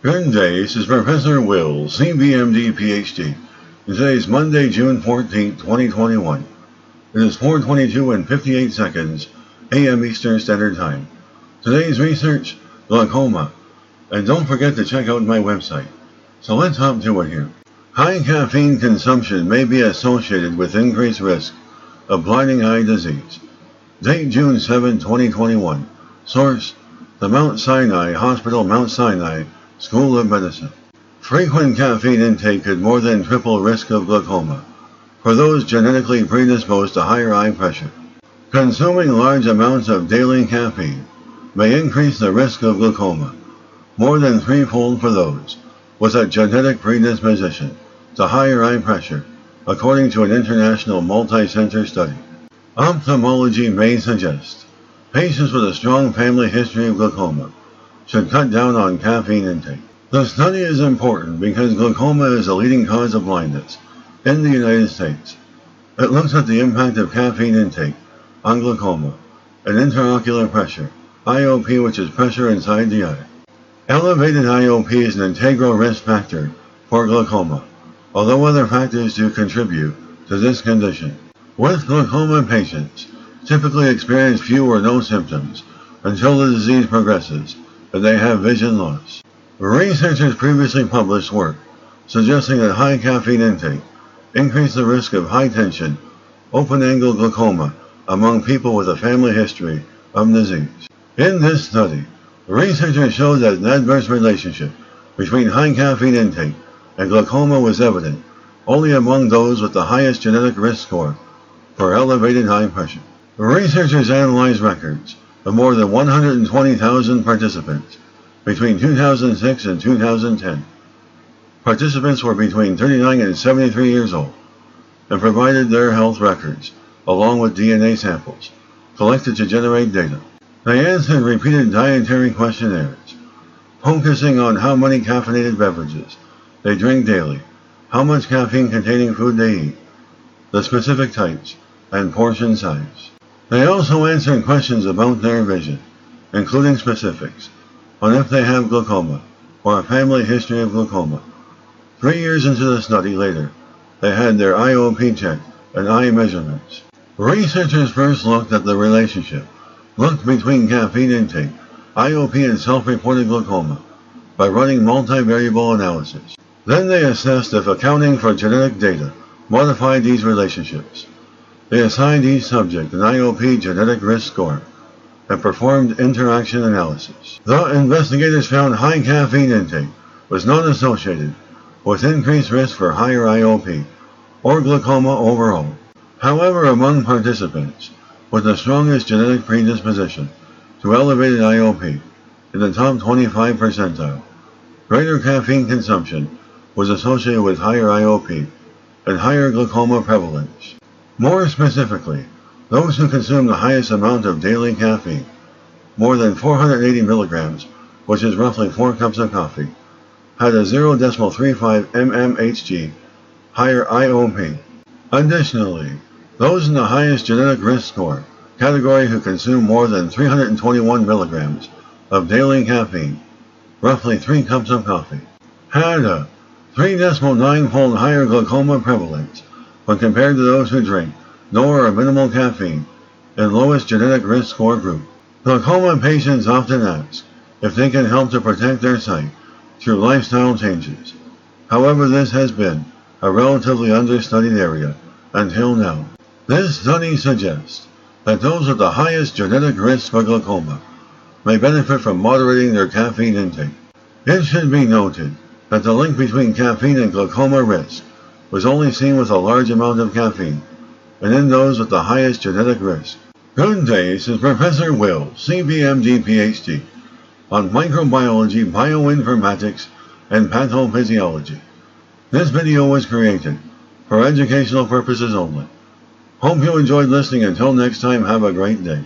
Good day, this is Professor Will, CBMD PhD. Today is Monday, June 14, 2021. It is 4:22 and 58 seconds a.m. Eastern Standard Time. Today's research, glaucoma. And don't forget to check out my website. So let's hop to it here. High caffeine consumption may be associated with increased risk of blinding eye disease. Date June 7, 2021. Source, the Mount Sinai Hospital, Mount Sinai School of Medicine. Frequent caffeine intake could more than triple risk of glaucoma for those genetically predisposed to higher eye pressure. Consuming large amounts of daily caffeine may increase the risk of glaucoma more than threefold for those with a genetic predisposition to higher eye pressure, according to an international multi-center study. Ophthalmology may suggest patients with a strong family history of glaucoma should cut down on caffeine intake. The study is important because glaucoma is a leading cause of blindness in the United States. It looks at the impact of caffeine intake on glaucoma and intraocular pressure, IOP, which is pressure inside the eye. Elevated IOP is an integral risk factor for glaucoma, although other factors do contribute to this condition. With glaucoma, patients typically experience few or no symptoms until the disease progresses and they have vision loss. Researchers previously published work suggesting that high caffeine intake increased the risk of high-tension, open-angle glaucoma among people with a family history of disease. In this study, researchers showed that an adverse relationship between high caffeine intake and glaucoma was evident only among those with the highest genetic risk score for elevated eye pressure. Researchers analyzed records of more than 120,000 participants between 2006 and 2010. Participants were between 39 and 73 years old and provided their health records along with DNA samples collected to generate data. They answered repeated dietary questionnaires, focusing on how many caffeinated beverages they drink daily, how much caffeine-containing food they eat, the specific types, and portion size. They also answered questions about their vision, including specifics on if they have glaucoma or a family history of glaucoma. 3 years into the study later, they had their IOP checked and eye measurements. Researchers first looked at the relationship between caffeine intake, IOP, and self-reported glaucoma by running multivariable analysis. Then they assessed if accounting for genetic data modified these relationships. They assigned each subject an IOP genetic risk score and performed interaction analysis. The investigators found high caffeine intake was not associated with increased risk for higher IOP or glaucoma overall. However, among participants with the strongest genetic predisposition to elevated IOP in the top 25 percentile, greater caffeine consumption was associated with higher IOP and higher glaucoma prevalence. More specifically, those who consumed the highest amount of daily caffeine, more than 480 milligrams, which is roughly 4 cups of coffee, had a 0.35 mmHg higher IOP. Additionally, those in the highest genetic risk score category who consumed more than 321 milligrams of daily caffeine, roughly 3 cups of coffee, had a 3.9-fold higher glaucoma prevalence when compared to those who drink no or minimal caffeine in lowest genetic risk score group. Glaucoma patients often ask if they can help to protect their sight through lifestyle changes. However, this has been a relatively understudied area until now. This study suggests that those with the highest genetic risk for glaucoma may benefit from moderating their caffeine intake. It should be noted that the link between caffeine and glaucoma risk was only seen with a large amount of caffeine and in those with the highest genetic risk. Good day, this is Professor Will, CBMD PhD, on microbiology, bioinformatics, and pathophysiology. This video was created for educational purposes only. Hope you enjoyed listening. Until next time, have a great day.